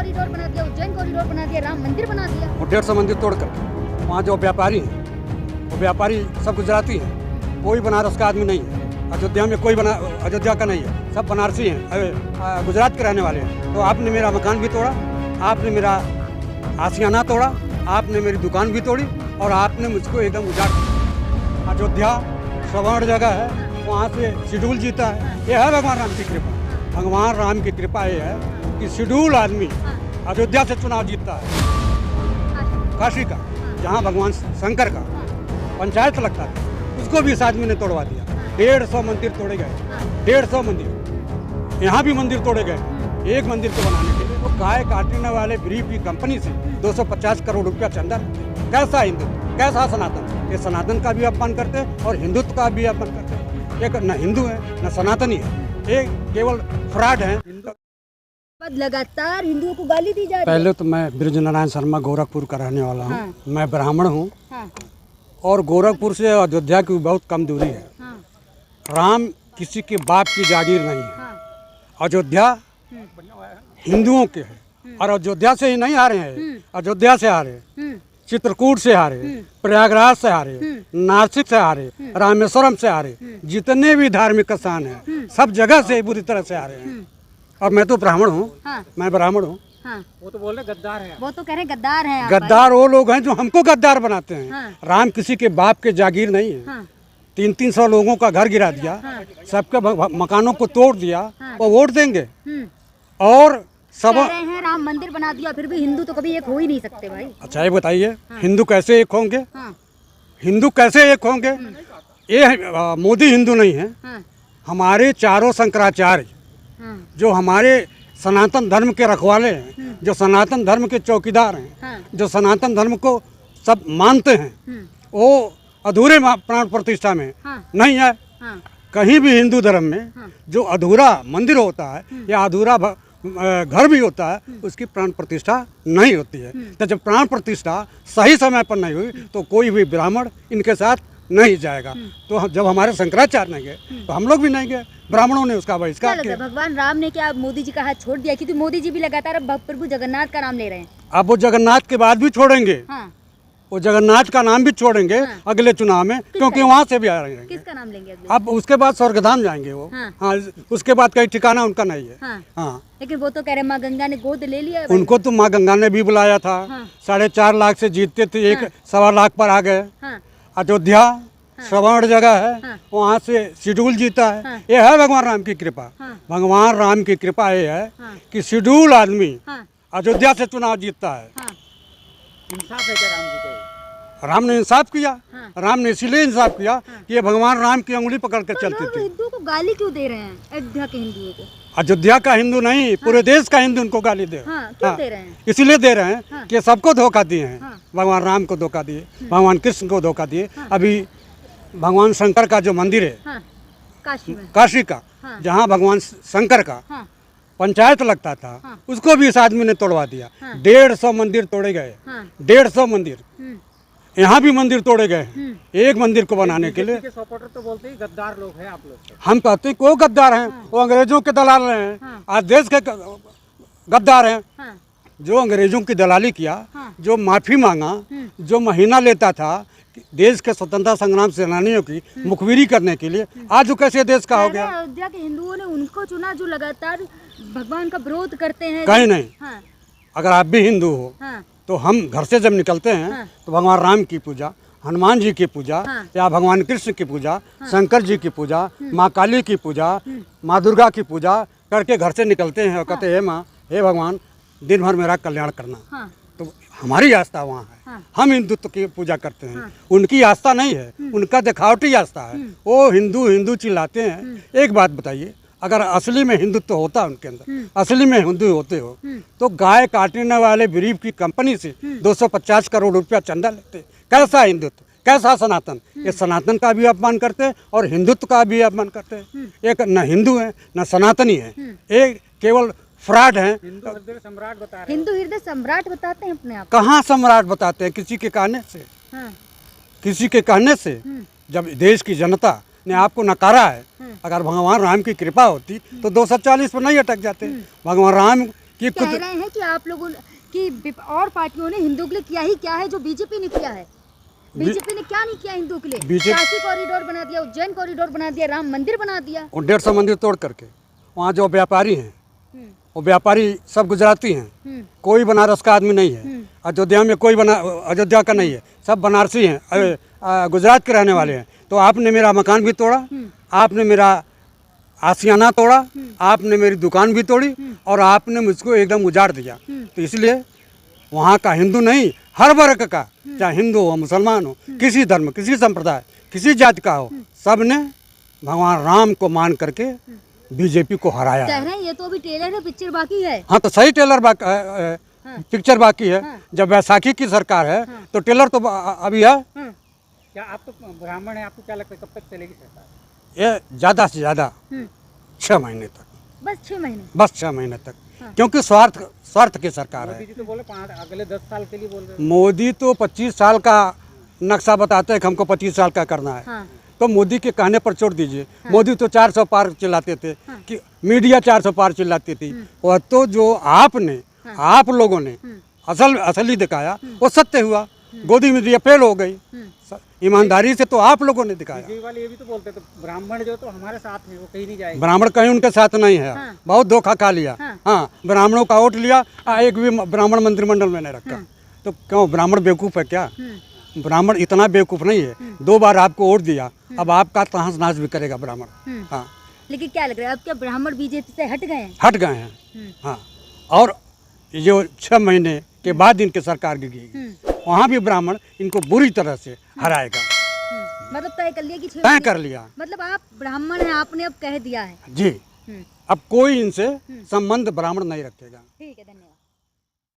Corridor बना दिया, Ujjain corridor बना दिया, राम मंदिर बना दिया। और 150 मंदिर तोड़कर वहाँ जो व्यापारी हैं वो व्यापारी सब गुजराती हैं, कोई बनारस का आदमी नहीं है। अयोध्या में कोई अयोध्या का नहीं है, सब बनारसी हैं, गुजरात के रहने वाले हैं। तो आपने मेरा मकान भी तोड़ा, आपने मेरा आशियाना तोड़ा, आपने मेरी दुकान भी तोड़ी और आपने मुझको एकदम उजाड़ दिया। अयोध्या स्वर्ण जगह है, वहाँ से शेड्यूल जीता है। ये है भगवान राम की कृपा। भगवान राम की कृपा ये है कि शेड्यूल आदमी अयोध्या से चुनाव जीतता है, काशी का, जहाँ भगवान शंकर का पंचायत लगता था, उसको भी इस आदमी ने तोड़वा दिया। 150 मंदिर तोड़े गए, 150 मंदिर। यहाँ भी मंदिर तोड़े गए एक मंदिर को बनाने के लिए। तो गाय काटने वाले ब्रीफ की कंपनी से 250 करोड़ रुपया चंदा। कैसा हिंदुत्व, कैसा सनातन? ये सनातन का भी अपमान करते हैं और हिंदुत्व का भी अपमान करते हैं। एक न हिंदू है न सनातनी है, एक केवल फ्रॉड है। लगातार हिंदुओं को गाली दी जा रही है। पहले तो मैं बृजनारायण शर्मा गोरखपुर का रहने वाला हूँ। हाँ। मैं ब्राह्मण हूँ। हाँ। और गोरखपुर से अयोध्या की बहुत कम दूरी है। हाँ। राम किसी के बाप की जागीर नहीं है। हाँ। अयोध्या हिंदुओं के है और अयोध्या से ही नहीं आ रहे हैं, अयोध्या से आ रहे हैं, चित्रकूट से आ रहे हैं, प्रयागराज से आ रहे हैं, नासिक से आ रहे हैं, रामेश्वरम से आ रहे हैं। जितने भी धार्मिक स्थान हैं सब जगह से बुरी तरह से आ रहे हैं। और मैं तो ब्राह्मण हूँ। हाँ। मैं ब्राह्मण हूँ। हाँ। वो तो बोल रहे गद्दार है, वो तो कह रहे गद्दार हैं आप। गद्दार वो लोग हैं जो हमको गद्दार बनाते हैं। हाँ। राम किसी के बाप के जागीर नहीं है। हाँ। 300 लोगों का घर गिरा दिया। हाँ। सबके मकानों को तोड़ दिया। हाँ। वो वोट देंगे और सब कह रहे हैं राम मंदिर बना दिया, फिर भी हिंदू तो कभी एक हो ही नहीं सकते भाई। अच्छा ये बताइए, हिंदू कैसे एक होंगे? हाँ। हिंदू कैसे एक होंगे? ये मोदी हिंदू नहीं है। हाँ। हमारे चारों शंकराचार्य जो हमारे सनातन धर्म के रखवाले हैं, जो सनातन धर्म के चौकीदार हैं, जो सनातन धर्म को सब मानते हैं, वो अधूरे प्राण प्रतिष्ठा में नहीं है। कहीं भी हिंदू धर्म में जो अधूरा मंदिर होता है या अधूरा घर भी होता है, उसकी प्राण प्रतिष्ठा नहीं होती है। तो जब प्राण प्रतिष्ठा सही समय पर नहीं हुई तो कोई भी ब्राह्मण इनके साथ नहीं जाएगा। तो जब हमारे शंकराचार्य नहीं गए तो हम लोग भी नहीं गए, ब्राह्मणों ने उसका बहिष्कार किया। भगवान राम ने क्या मोदी जी का हाथ छोड़ दिया? क्योंकि मोदी जी भी लगातार अब प्रभु जगन्नाथ का नाम ले रहे हैं। अब वो जगन्नाथ के बाद भी छोड़ेंगे। हाँ। वो जगन्नाथ का नाम भी छोड़ेंगे। हाँ। अगले चुनाव में, क्योंकि वहाँ से भी आ रहे हैं। किसका नाम लेंगे अब उसके बाद स्वर्गधाम जाएंगे वो। हाँ। हाँ, उसके बाद कहीं ठिकाना उनका नहीं है। हाँ। हाँ। लेकिन वो तो कह रहे माँ गंगा ने गोद ले लिया है। उनको तो माँ गंगा ने भी बुलाया था। हाँ। 4.5 लाख से जीतते थे, 1.25 लाख पर आ गए। अयोध्या स्वर्ण जगह है, वहाँ से शेड्यूल जीता है। ये है भगवान राम की कृपा। भगवान राम की कृपा ये है कि शेड्यूल आदमी अयोध्या से चुनाव जीतता है। इंसाफ है क्या राम जी के? राम ने इंसाफ किया। राम ने इसीलिए इंसाफ किया कि ये भगवान राम की उंगली पकड़ कर चलते थे। हिंदुओं को गाली क्यों दे रहे हैं? अयोध्या के हिंदुओं को, अयोध्या का हिंदू नहीं, पूरे देश का हिंदू उनको गाली दे रहे हैं। क्यों दे रहे हैं? इसलिए दे रहे हैं कि सबको धोखा दिए हैं। भगवान राम को धोखा दिए, भगवान कृष्ण को धोखा दिए। अभी भगवान शंकर का जो मंदिर है काशी का, जहाँ भगवान शंकर का पंचायत लगता था, उसको भी इस आदमी ने तोड़वा दिया। 150 मंदिर तोड़े गए, 150 मंदिर। यहाँ भी मंदिर तोड़े गए एक मंदिर को बनाने के लिए। सपोर्टर तो बोलते ही गद्दार लोग हैं आप लोग। हम कहते हैं कोई गद्दार हैं, वो अंग्रेजों के दलाल रहे हैं। आज देश के गद्दार हैं। जो अंग्रेजों की दलाली किया, जो माफी मांगा, जो महीना लेता था देश के स्वतंत्रता संग्राम सेनानियों की मुखबिरी करने के लिए, आज वो कैसे देश का हो गया? अयोध्या के हिंदुओं ने उनको चुना जो लगातार भगवान का विरोध करते हैं। कहीं नहीं। अगर आप भी हिंदू हो तो हम घर से जब निकलते हैं तो भगवान राम की पूजा, हनुमान जी की पूजा, या भगवान कृष्ण की पूजा, शंकर जी की पूजा, माँ काली की पूजा, माँ दुर्गा की पूजा करके घर से निकलते हैं और कहते हैं हे माँ, हे भगवान, दिन भर मेरा कल्याण करना। तो हमारी आस्था वहाँ है। हम हिंदुत्व की पूजा करते हैं। उनकी आस्था नहीं है, उनका दिखावटी आस्था है। वो हिंदू हिंदू चिल्लाते हैं। एक बात बताइए, अगर असली में हिंदुत्व होता उनके अंदर, असली में हिंदू होते हो तो गाय काटने वाले ब्रीफ की कंपनी से 250 करोड़ रुपया चंदा लेते। कैसा हिंदुत्व, कैसा सनातन? ये सनातन का भी अपमान करते हैं और हिंदुत्व का भी अपमान करते हैं। एक न हिंदू है न सनातनी है, एक केवल फ्रॉड है। हिंदू हृदय सम्राट बता रहे हैं। हिंदू हृदय सम्राट बताते हैं अपने आप। कहाँ सम्राट बताते हैं? किसी के कहने से। किसी के कहने से। जब देश की जनता ने आपको नकारा है, अगर भगवान राम की कृपा होती तो 240 पर नहीं अटक जाते। भगवान राम कि कह खुद रहे हैं कि आप लोगों की और पार्टियों ने हिंदुओं के लिए किया ही क्या है जो बीजेपी ने किया है। बीजेपी ने क्या नहीं किया हिंदुओं के लिए? काशी कॉरिडोर बना दिया, उज्जैन कॉरिडोर बना दिया, राम मंदिर बना दिया। और 150 मंदिर तोड़ करके वहाँ जो व्यापारी हैं वो व्यापारी सब गुजराती हैं, कोई बनारस का आदमी नहीं है। अयोध्या में कोई अयोध्या का नहीं है, सब बनारसी हैं, गुजरात के रहने वाले हैं। तो आपने मेरा मकान भी तोड़ा, आपने मेरा आशियाना तोड़ा, आपने मेरी दुकान भी तोड़ी और आपने मुझको एकदम उजाड़ दिया। तो इसलिए वहाँ का हिंदू नहीं, हर वर्ग का, चाहे हिंदू हो मुसलमान हो, किसी धर्म किसी संप्रदाय किसी जाति का हो, सब ने भगवान राम को मान करके बीजेपी को हराया कह है। रहे हैं ये तो अभी ट्रेलर है, पिक्चर बाकी है। हाँ तो सही टेलर पिक्चर बाकी है। जब वैसाखी की सरकार है तो टेलर तो अभी है। क्या आप तो ब्राह्मण हैं, आपको क्या लगता है कब तक चलेगी सरकार? ये ज़्यादा से ज़्यादा 6 महीने तक, बस 6 महीने। बस 6 महीने तक, क्योंकि स्वार्थ की सरकार मोदी है। जी तो बोले अगले 10 साल के लिए बोल रहे हैं। मोदी तो 25 साल का नक्शा बताते हैं कि हमको 25 साल का करना है। हाँ। तो मोदी के कहने पर छोड़ दीजिए। मोदी तो 400 पार चिल्लाते थे कि मीडिया 400 पार चिल्लाती थी। वह तो जो आपने आप लोगों ने असली दिखाया वो सत्य हुआ। गोदी मीडिया फेल हो गई। ईमानदारी से तो आप लोगों ने दिखाया। बीजेपी वाले ये भी तो बोलते थे ब्राह्मण जो तो हमारे साथ है, वो कहीं नहीं जाएगा। ब्राह्मण कहीं उनके साथ नहीं है। बहुत धोखा खा लिया। हाँ, ब्राह्मणों का वोट लिया, एक भी ब्राह्मण मंत्रिमंडल में नहीं रखा। तो क्यों ब्राह्मण बेवकूफ़ है क्या? ब्राह्मण इतना बेवकूफ़ नहीं है। 2 बार आपको वोट दिया, अब आपका तहस नहस भी करेगा ब्राह्मण। हाँ, लेकिन क्या लग रहा है अब क्या ब्राह्मण बीजेपी से हट गए हैं? हट गए हैं। हाँ, और जो 6 महीने के बाद इनकी सरकार गिरेगी, वहाँ भी ब्राह्मण इनको बुरी तरह से हराएगा। मतलब तय कर लिया कि 6 तय कर लिया। मतलब आप ब्राह्मण हैं, आपने अब कह दिया है। जी, अब कोई इनसे संबंध ब्राह्मण नहीं रखेगा। ठीक है, धन्यवाद।